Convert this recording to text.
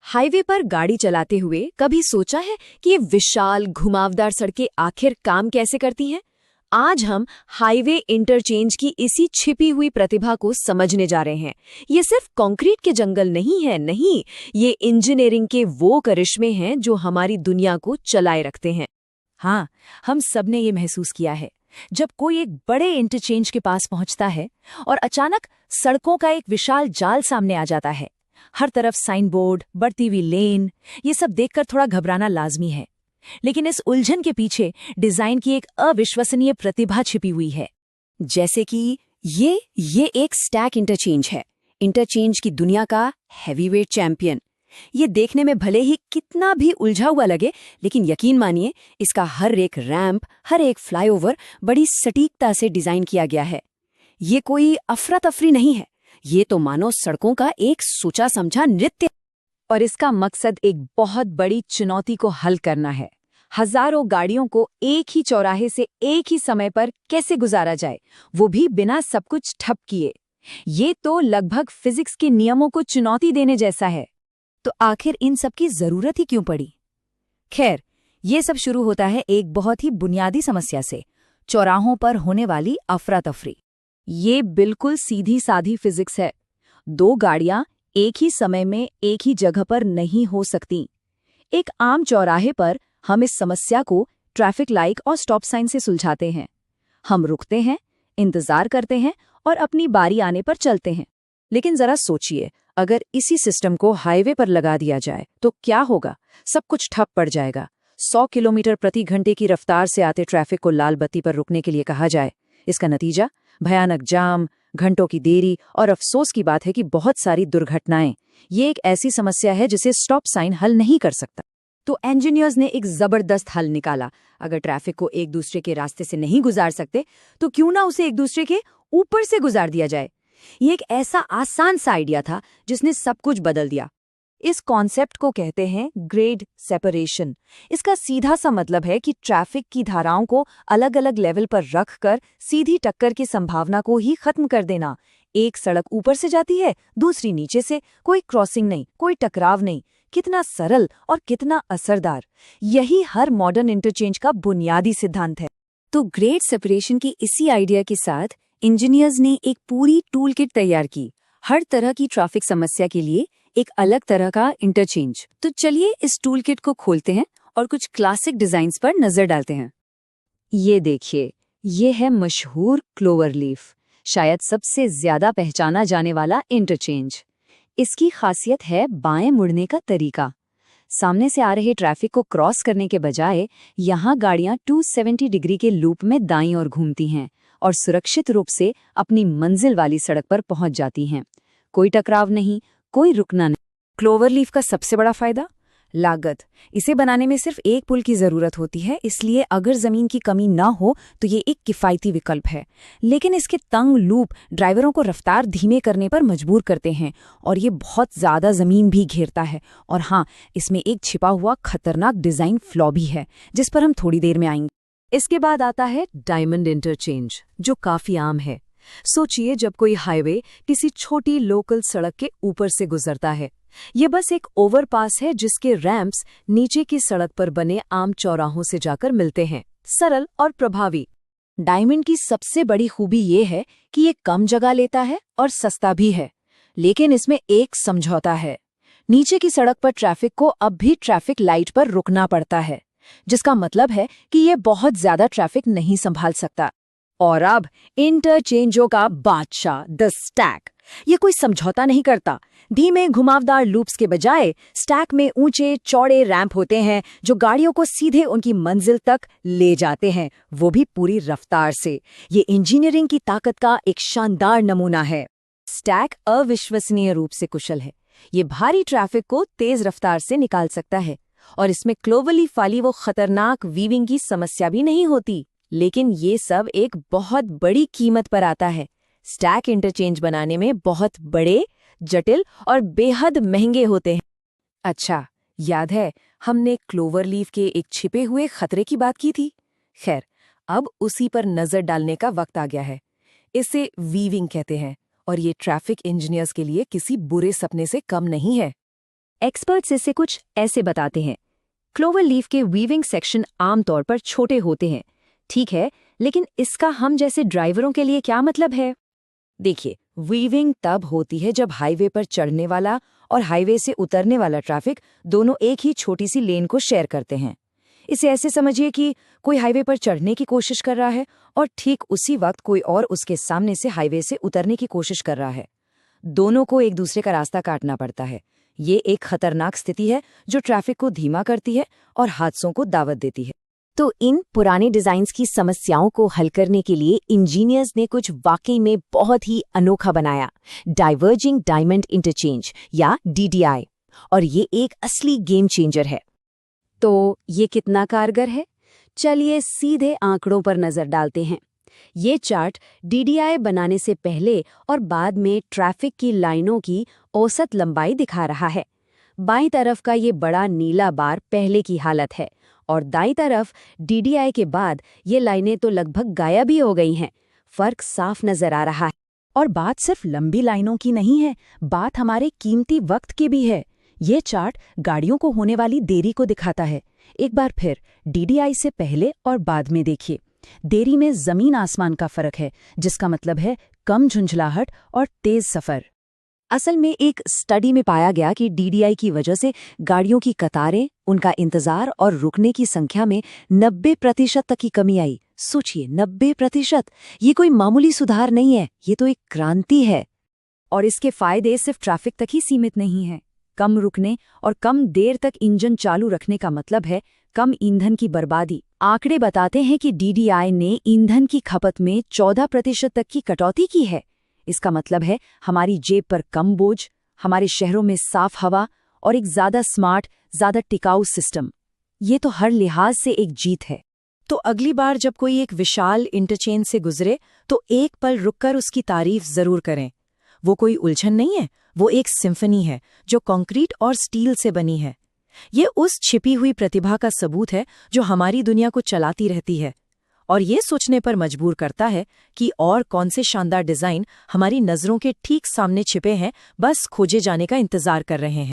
Highway पर गाड़ी चलाते हुए कभी सोचा है कि ये विशाल घुमावदार सड़कें आखिर काम कैसे करती हैं? आज हम हाईवे इंटरचेंज की इसी छिपी हुई प्रतिभा को समझने जा रहे हैं। ये सिर्फ कंक्रीट के जंगल नहीं है, नहीं, ये इंजीनियरिंग के वो करिश्मे हैं जो हमारी दुनिया को चलाए रखते हैं। हाँ, हम सब ने ये महसूस किया है जब कोई एक बड़े इंटरचेंज के पास पहुंचता है और अचानक सड़कों का एक विशाल जाल सामने आ जाता है। हर तरफ साइन बोर्ड, बढ़ती हुई लेन, ये सब देखकर थोड़ा घबराना लाजमी है। लेकिन इस उलझन के पीछे डिजाइन की एक अविश्वसनीय प्रतिभा छिपी हुई है। जैसे कि ये एक स्टैक इंटरचेंज है, इंटरचेंज की दुनिया का हैवीवेट चैंपियन। ये देखने में भले ही कितना भी उलझा हुआ लगे, लेकिन यकीन मानिए इसका हर एक रैंप, हर एक फ्लाईओवर बड़ी सटीकता से डिजाइन किया गया है। ये कोई अफरा तफरी नहीं है, ये तो मानो सड़कों का एक सोचा समझा नृत्य। और इसका मकसद एक बहुत बड़ी चुनौती को हल करना है। हजारों गाड़ियों को एक ही चौराहे से एक ही समय पर कैसे गुजारा जाए, वो भी बिना सब कुछ ठप किए। ये तो लगभग फिजिक्स के नियमों को चुनौती देने जैसा है। तो आखिर इन सब की जरूरत ही क्यों पड़ी? खैर, ये सब शुरू होता है एक बहुत ही बुनियादी समस्या से, चौराहों पर होने वाली अफरा तफरी। ये बिल्कुल सीधी साधी फिजिक्स है। दो गाड़ियां एक ही समय में एक ही जगह पर नहीं हो सकती। एक आम चौराहे पर हम इस समस्या को ट्रैफिक लाइट और स्टॉप साइन से सुलझाते हैं। हम रुकते हैं, इंतजार करते हैं और अपनी बारी आने पर चलते हैं। लेकिन जरा सोचिए, अगर इसी सिस्टम को हाईवे पर लगा दिया जाए तो क्या होगा? सब कुछ ठप पड़ जाएगा। 100 किलोमीटर प्रति घंटे की रफ्तार से आते ट्रैफिक को लाल बत्ती पर रुकने के लिए कहा जाए। इसका नतीजा भयानक जाम, घंटों की देरी और अफसोस की बात है कि बहुत सारी दुर्घटनाएं। ये एक ऐसी समस्या है जिसे स्टॉप साइन हल नहीं कर सकता। तो इंजीनियर्स ने एक जबरदस्त हल निकाला। अगर ट्रैफिक को एक दूसरे के रास्ते से नहीं गुजार सकते तो क्यों ना उसे एक दूसरे के ऊपर से गुजार दिया जाए। ये एक ऐसा आसान सा आइडिया था जिसने सब कुछ बदल दिया। इस कॉन्सेप्ट को कहते हैं ग्रेड सेपरेशन। इसका सीधा सा मतलब है कि ट्रैफिक की धाराओं को अलग अलग लेवल पर रखकर सीधी टक्कर की संभावना को ही खत्म कर देना। एक सड़क ऊपर से जाती है, दूसरी नीचे से, कोई क्रॉसिंग नहीं, कोई टकराव नहीं। कितना सरल और कितना असरदार। यही हर मॉडर्न इंटरचेंज का बुनियादी सिद्धांत है। तो ग्रेड सेपरेशन की इसी आइडिया के साथ इंजीनियर्स ने एक पूरी टूल किट तैयार की, हर तरह की ट्रैफिक समस्या के लिए एक अलग तरह का इंटरचेंज। तो चलिए इस टूल किट को खोलते हैं और कुछ क्लासिक डिजाइन्स पर नजर डालते हैं। ये देखिए, ये है मशहूर क्लोवरलीफ, शायद सबसे ज्यादा पहचाना जाने वाला इंटरचेंज। इसकी खासियत है बाएं मुड़ने का तरीका। सामने से आ रहे ट्रैफिक को क्रॉस करने के बजाय यहाँ गाड़ियां 270 डिग्री के लूप में दाईं ओर घूमती हैं और सुरक्षित रूप से अपनी मंजिल वाली सड़क पर पहुंच जाती हैं। कोई टकराव नहीं, कोई रुकना नहीं। क्लोवरलीफ का सबसे बड़ा फायदा? लागत। इसे बनाने में सिर्फ एक पुल की जरूरत होती है, इसलिए अगर जमीन की कमी ना हो तो ये एक किफायती विकल्प है। लेकिन इसके तंग लूप ड्राइवरों को रफ्तार धीमे करने पर मजबूर करते हैं और ये बहुत ज्यादा जमीन भी घेरता है। और हाँ, इसमें एक छिपा हुआ खतरनाक डिजाइन फ्लॉ भी है, जिस पर हम थोड़ी देर में आएंगे। इसके बाद आता है डायमंड इंटरचेंज, जो काफी आम है। सोचिए, जब कोई हाईवे किसी छोटी लोकल सड़क के ऊपर से गुजरता है। ये बस एक ओवरपास है जिसके रैंप्स नीचे की सड़क पर बने आम चौराहों से जाकर मिलते हैं। सरल और प्रभावी। डायमंड की सबसे बड़ी खूबी ये है कि ये कम जगह लेता है और सस्ता भी है। लेकिन इसमें एक समझौता है। नीचे की सड़क पर ट्रैफिक को अब भी ट्रैफिक लाइट पर रुकना पड़ता है, जिसका मतलब है कि ये बहुत ज्यादा ट्रैफिक नहीं संभाल सकता। और अब इंटरचेंजों का बादशाह, द स्टैक। ये कोई समझौता नहीं करता। धीमे घुमावदार लूप्स के बजाय स्टैक में ऊंचे चौड़े रैंप होते हैं जो गाड़ियों को सीधे उनकी मंजिल तक ले जाते हैं, वो भी पूरी रफ्तार से। ये इंजीनियरिंग की ताकत का एक शानदार नमूना है। स्टैक अविश्वसनीय रूप से कुशल है। ये भारी ट्रैफिक को तेज रफ्तार से निकाल सकता है और इसमें क्लोवरलीफ वाली वो खतरनाक वीविंग की समस्या भी नहीं होती। लेकिन ये सब एक बहुत बड़ी कीमत पर आता है। स्टैक इंटरचेंज बनाने में बहुत बड़े, जटिल और बेहद महंगे होते हैं। अच्छा, याद है हमने क्लोवरलीफ के एक छिपे हुए खतरे की बात की थी? खैर, अब उसी पर नजर डालने का वक्त आ गया है। इसे वीविंग कहते हैं और ये ट्रैफिक इंजीनियर्स के लिए किसी बुरे सपने से कम नहीं है। एक्सपर्ट्स इसे कुछ ऐसे बताते हैं। क्लोवर लीफ के वीविंग सेक्शन आमतौर पर छोटे होते हैं, ठीक है, लेकिन इसका हम जैसे ड्राइवरों के लिए क्या मतलब है? देखिए, वीविंग तब होती है जब हाईवे पर चढ़ने वाला और हाईवे से उतरने वाला ट्रैफिक दोनों एक ही छोटी सी लेन को शेयर करते हैं। इसे ऐसे समझिए कि कोई हाईवे पर चढ़ने की कोशिश कर रहा है और ठीक उसी वक्त कोई और उसके सामने से हाईवे से उतरने की कोशिश कर रहा है। दोनों को एक दूसरे का रास्ता काटना पड़ता है। ये एक खतरनाक स्थिति है जो ट्रैफिक को धीमा करती है और हादसों को दावत देती है। तो इन पुराने डिजाइन्स की समस्याओं को हल करने के लिए इंजीनियर्स ने कुछ वाकई में बहुत ही अनोखा बनाया, डाइवर्जिंग डायमंड इंटरचेंज या DDI, और ये एक असली गेम चेंजर है। तो ये कितना कारगर है? चलिए सीधे आंकड़ों पर नजर डालते हैं। ये चार्ट DDI बनाने से पहले और बाद में ट्रैफिक की लाइनों की औसत लंबाई दिखा रहा है। बाईं तरफ का ये बड़ा नीला बार पहले की हालत है और दाईं तरफ DDI के बाद ये लाइनें तो लगभग गायब ही हो गई हैं। फर्क साफ नजर आ रहा है। और बात सिर्फ लंबी लाइनों की नहीं है, बात हमारे कीमती वक्त की भी है। ये चार्ट गाड़ियों को होने वाली देरी को दिखाता है। एक बार फिर DDI से पहले और बाद में देखिए। देरी में जमीन आसमान का फर्क है, जिसका मतलब है कम झुंझलाहट और तेज सफर। असल में एक स्टडी में पाया गया कि DDI की वजह से गाड़ियों की कतारें, उनका इंतजार और रुकने की संख्या में 90% तक की कमी आई। सोचिए, 90%! ये कोई मामूली सुधार नहीं है, ये तो एक क्रांति है। और इसके फायदे सिर्फ ट्रैफिक तक ही सीमित नहीं हैं। कम रुकने और कम देर तक इंजन चालू रखने का मतलब है कम ईंधन की बर्बादी। आंकड़े बताते हैं कि DDI ने ईंधन की खपत में 14% तक की कटौती की है। इसका मतलब है हमारी जेब पर कम बोझ, हमारे शहरों में साफ हवा और एक ज्यादा स्मार्ट, ज्यादा टिकाऊ सिस्टम। ये तो हर लिहाज से एक जीत है। तो अगली बार जब कोई एक विशाल इंटरचेंज से गुजरे तो एक पल रुककर उसकी तारीफ जरूर करें। वो कोई उलझन नहीं है, वो एक सिम्फनी है जो कंक्रीट और स्टील से बनी है। ये उस छिपी हुई प्रतिभा का सबूत है जो हमारी दुनिया को चलाती रहती है और ये सोचने पर मजबूर करता है कि और कौन से शानदार डिजाइन हमारी नजरों के ठीक सामने छिपे हैं, बस खोजे जाने का इंतजार कर रहे हैं।